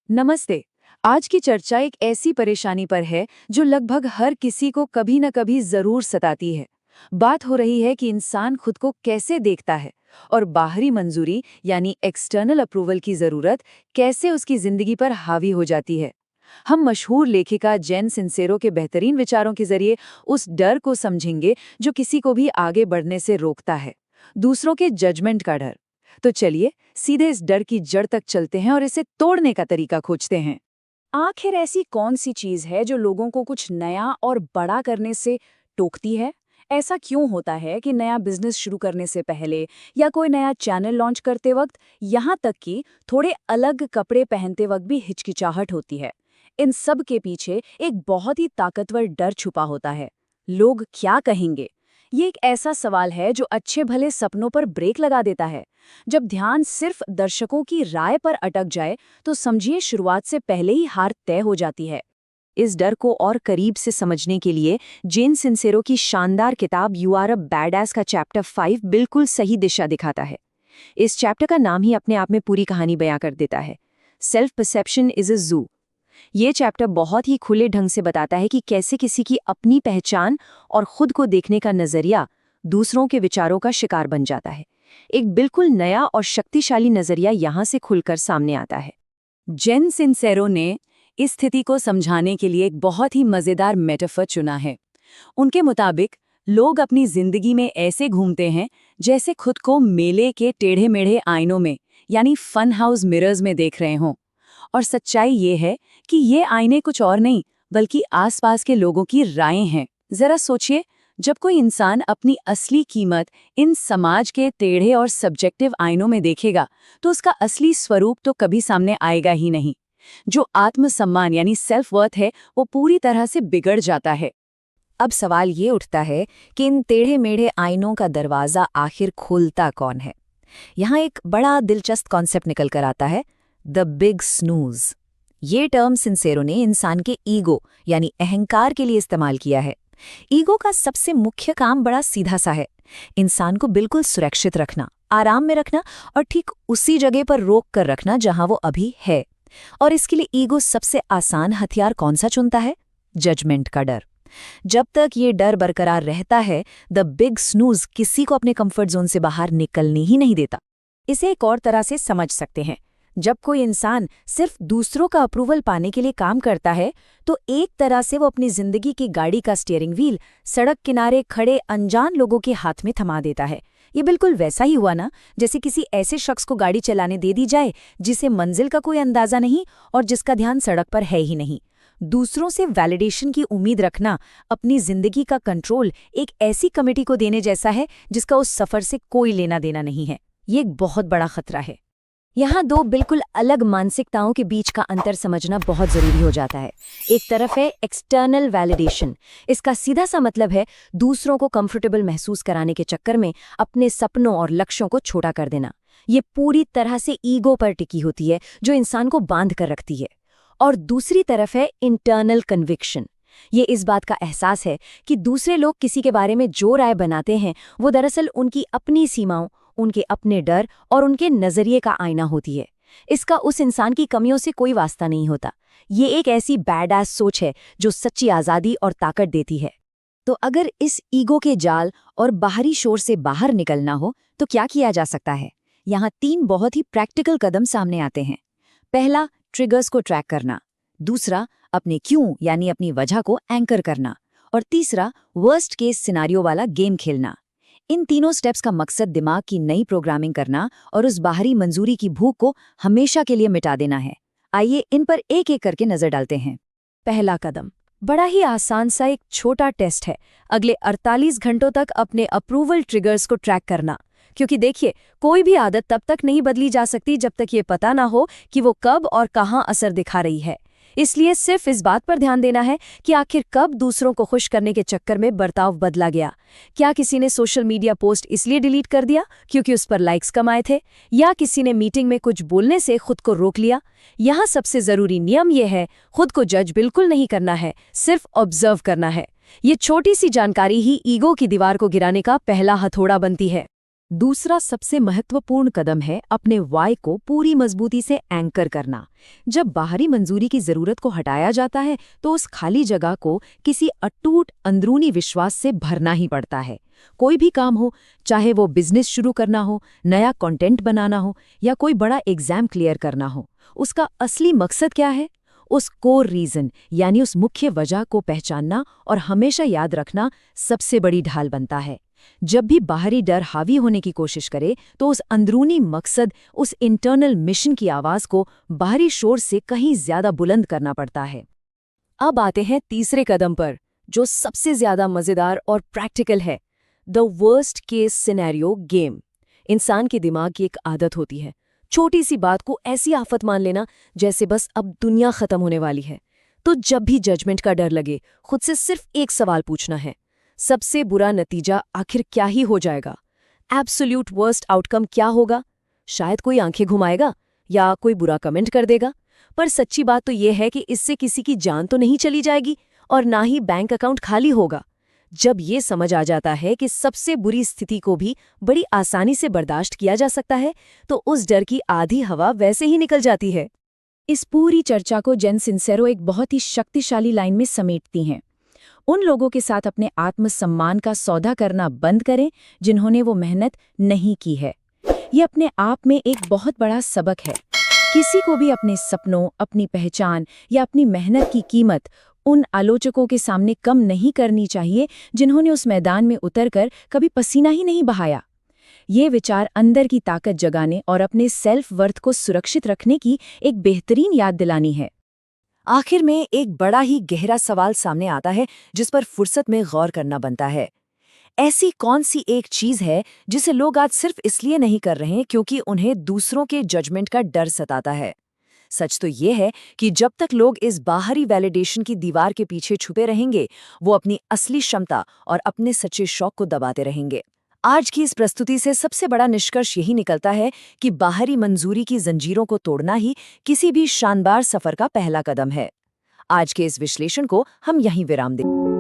नमस्ते। आज की चर्चा एक ऐसी परेशानी पर है जो लगभग हर किसी को कभी न कभी जरूर सताती है। बात हो रही है कि इंसान खुद को कैसे देखता है और बाहरी मंजूरी यानी एक्सटर्नल अप्रूवल की जरूरत कैसे उसकी जिंदगी पर हावी हो जाती है। हम मशहूर लेखिका जेन सिंसेरो के बेहतरीन विचारों के जरिए उस डर को समझेंगे जो किसी को भी आगे बढ़ने से रोकता है, दूसरों के जजमेंट का डर। तो चलिए सीधे इस डर की जड़ तक चलते हैं और इसे तोड़ने का तरीका खोजते हैं। आखिर ऐसी कौन सी चीज है जो लोगों को कुछ नया और बड़ा करने से टोकती है? ऐसा क्यों होता है कि नया बिजनेस शुरू करने से पहले या कोई नया चैनल लॉन्च करते वक्त, यहाँ तक कि थोड़े अलग कपड़े पहनते वक्त भी हिचकिचाहट होती है? इन सब के पीछे एक बहुत ही ताकतवर डर छुपा होता है। लोग क्या कहेंगे? ये एक ऐसा सवाल है जो अच्छे भले सपनों पर ब्रेक लगा देता है। जब ध्यान सिर्फ दर्शकों की राय पर अटक जाए तो समझिए शुरुआत से पहले ही हार तय हो जाती है। इस डर को और करीब से समझने के लिए जेन सिंसेरो की शानदार किताब यू आर अ बैडएस का चैप्टर 5 बिल्कुल सही दिशा दिखाता है। इस चैप्टर का नाम ही अपने आप में पूरी कहानी बयां कर देता है। सेल्फ परसेप्शन इज अ जू। ये चैप्टर बहुत ही खुले ढंग से बताता है कि कैसे किसी की अपनी पहचान और खुद को देखने का नजरिया दूसरों के विचारों का शिकार बन जाता है। एक बिल्कुल नया और शक्तिशाली नजरिया यहाँ से खुलकर सामने आता है। जेन सिंसेरो ने इस स्थिति को समझाने के लिए एक बहुत ही मजेदार मेटाफर चुना है। उनके मुताबिक लोग अपनी जिंदगी में ऐसे घूमते हैं जैसे खुद को मेले के टेढ़े मेढ़े आईनों में यानी फन हाउस मिरर्स में देख रहे हों। और सच्चाई ये है कि ये आईने कुछ और नहीं बल्कि आसपास के लोगों की रायें हैं। जरा सोचिए, जब कोई इंसान अपनी असली कीमत इन समाज के टेढ़े और सब्जेक्टिव आईनों में देखेगा तो उसका असली स्वरूप तो कभी सामने आएगा ही नहीं। जो आत्मसम्मान यानी सेल्फ वर्थ है वो पूरी तरह से बिगड़ जाता है। अब सवाल ये उठता है कि इन टेढ़े मेढ़े आईनों का दरवाज़ा आखिर खोलता कौन है? यहाँ एक बड़ा दिलचस्प कॉन्सेप्ट निकल कर आता है, द बिग स्नूज। ये टर्म सिंसेरो ने इंसान के ईगो यानी अहंकार के लिए इस्तेमाल किया है। ईगो का सबसे मुख्य काम बड़ा सीधा सा है, इंसान को बिल्कुल सुरक्षित रखना, आराम में रखना और ठीक उसी जगह पर रोक कर रखना जहां वो अभी है। और इसके लिए ईगो सबसे आसान हथियार कौन सा चुनता है? जजमेंट का डर। जब तक ये डर बरकरार रहता है, द बिग स्नूज किसी को अपने कंफर्ट जोन से बाहर निकलने ही नहीं देता। इसे एक और तरह से समझ सकते हैं, जब कोई इंसान सिर्फ दूसरों का अप्रूवल पाने के लिए काम करता है तो एक तरह से वो अपनी जिंदगी की गाड़ी का स्टीयरिंग व्हील सड़क किनारे खड़े अनजान लोगों के हाथ में थमा देता है। ये बिल्कुल वैसा ही हुआ ना, जैसे किसी ऐसे शख्स को गाड़ी चलाने दे दी जाए जिसे मंजिल का कोई अंदाजा नहीं और जिसका ध्यान सड़क पर है ही नहीं। दूसरों से वैलिडेशन की उम्मीद रखना अपनी जिंदगी का कंट्रोल एक ऐसी कमेटी को देने जैसा है जिसका उस सफर से कोई लेना देना नहीं है। ये एक बहुत बड़ा खतरा है। यहाँ दो बिल्कुल अलग मानसिकताओं के बीच का अंतर समझना बहुत जरूरी हो जाता है। एक तरफ है एक्सटर्नल वैलिडेशन। इसका सीधा सा मतलब है दूसरों को कंफर्टेबल महसूस कराने के चक्कर में अपने सपनों और लक्ष्यों को छोटा कर देना। ये पूरी तरह से ईगो पर टिकी होती है जो इंसान को बांध कर रखती है। और दूसरी तरफ है इंटरनल कन्विक्शन। ये इस बात का एहसास है कि दूसरे लोग किसी के बारे में जो राय बनाते हैं वो दरअसल उनकी अपनी सीमाओं, उनके अपने डर और उनके नजरिए का आईना होती है। इसका उस इंसान की कमियों से कोई वास्ता नहीं होता। ये एक ऐसी बैडएस सोच है जो सच्ची आज़ादी और ताकत देती है। तो अगर इस ईगो के जाल और बाहरी शोर से बाहर निकलना हो तो क्या किया जा सकता है? यहाँ 3 बहुत ही प्रैक्टिकल कदम सामने आते हैं। पहला, ट्रिगर्स को ट्रैक करना। दूसरा, अपने क्यों यानी अपनी वजह को एंकर करना। और तीसरा, वर्स्ट केस सिनारियो वाला गेम खेलना। इन तीनों स्टेप्स का मकसद दिमाग की नई प्रोग्रामिंग करना और उस बाहरी मंजूरी की भूख को हमेशा के लिए मिटा देना है। आइए इन पर एक एक करके नजर डालते हैं। पहला कदम बड़ा ही आसान सा एक छोटा टेस्ट है। अगले 48 घंटों तक अपने अप्रूवल ट्रिगर्स को ट्रैक करना। क्योंकि देखिए, कोई भी आदत तब तक नहीं बदली जा सकती जब तक ये पता ना हो कि वो कब और कहाँ असर दिखा रही है। इसलिए सिर्फ इस बात पर ध्यान देना है कि आखिर कब दूसरों को खुश करने के चक्कर में बर्ताव बदला गया। क्या किसी ने सोशल मीडिया पोस्ट इसलिए डिलीट कर दिया क्योंकि उस पर लाइक्स कमाए थे, या किसी ने मीटिंग में कुछ बोलने से खुद को रोक लिया? यहाँ सबसे जरूरी नियम यह है, खुद को जज बिल्कुल नहीं करना है, सिर्फ ऑब्जर्व करना है। ये छोटी सी जानकारी ही ईगो की दीवार को गिराने का पहला हथौड़ा बनती है। दूसरा सबसे महत्वपूर्ण कदम है अपने वाई को पूरी मजबूती से एंकर करना। जब बाहरी मंजूरी की जरूरत को हटाया जाता है तो उस खाली जगह को किसी अटूट अंदरूनी विश्वास से भरना ही पड़ता है। कोई भी काम हो, चाहे वो बिजनेस शुरू करना हो, नया कंटेंट बनाना हो या कोई बड़ा एग्जाम क्लियर करना हो, उसका असली मकसद क्या है? उस कोर रीजन यानी उस मुख्य वजह को पहचानना और हमेशा याद रखना सबसे बड़ी ढाल बनता है। जब भी बाहरी डर हावी होने की कोशिश करे तो उस अंदरूनी मकसद, उस इंटरनल मिशन की आवाज को बाहरी शोर से कहीं ज्यादा बुलंद करना पड़ता है। अब आते हैं तीसरे कदम पर, जो सबसे ज्यादा मजेदार और प्रैक्टिकल है, the worst case scenario game. इंसान के दिमाग की एक आदत होती है, छोटी सी बात को ऐसी आफत मान लेना जैसे बस अब दुनिया खत्म होने वाली है। तो जब भी जजमेंट का डर लगे, खुद से सिर्फ एक सवाल पूछना है, सबसे बुरा नतीजा आखिर क्या ही हो जाएगा? एब्सोल्यूट वर्स्ट आउटकम क्या होगा? शायद कोई आंखें घुमाएगा या कोई बुरा कमेंट कर देगा, पर सच्ची बात तो यह है कि इससे किसी की जान तो नहीं चली जाएगी और ना ही बैंक अकाउंट खाली होगा। जब ये समझ आ जाता है कि सबसे बुरी स्थिति को भी बड़ी आसानी से बर्दाश्त किया जा सकता है, तो उस डर की आधी हवा वैसे ही निकल जाती है। इस पूरी चर्चा को जेन सिंसेरो एक बहुत ही शक्तिशाली लाइन में समेटती हैं। उन लोगों के साथ अपने आत्मसम्मान का सौदा करना बंद करें जिन्होंने वो मेहनत नहीं की है। ये अपने आप में एक बहुत बड़ा सबक है। किसी को भी अपने सपनों, अपनी पहचान या अपनी मेहनत की कीमत उन आलोचकों के सामने कम नहीं करनी चाहिए जिन्होंने उस मैदान में उतरकर कभी पसीना ही नहीं बहाया। ये विचार अंदर की ताकत जगाने और अपने सेल्फ वर्थ को सुरक्षित रखने की एक बेहतरीन याद दिलानी है। आखिर में एक बड़ा ही गहरा सवाल सामने आता है जिस पर फुर्सत में गौर करना बनता है। ऐसी कौन सी एक चीज है जिसे लोग आज सिर्फ इसलिए नहीं कर रहे हैं क्योंकि उन्हें दूसरों के जजमेंट का डर सताता है? सच तो ये है कि जब तक लोग इस बाहरी वैलिडेशन की दीवार के पीछे छुपे रहेंगे, वो अपनी असली क्षमता और अपने सच्चे शौक को दबाते रहेंगे। आज की इस प्रस्तुति से सबसे बड़ा निष्कर्ष यही निकलता है कि बाहरी मंजूरी की जंजीरों को तोड़ना ही किसी भी शानदार सफर का पहला कदम है। आज के इस विश्लेषण को हम यहीं विराम दें।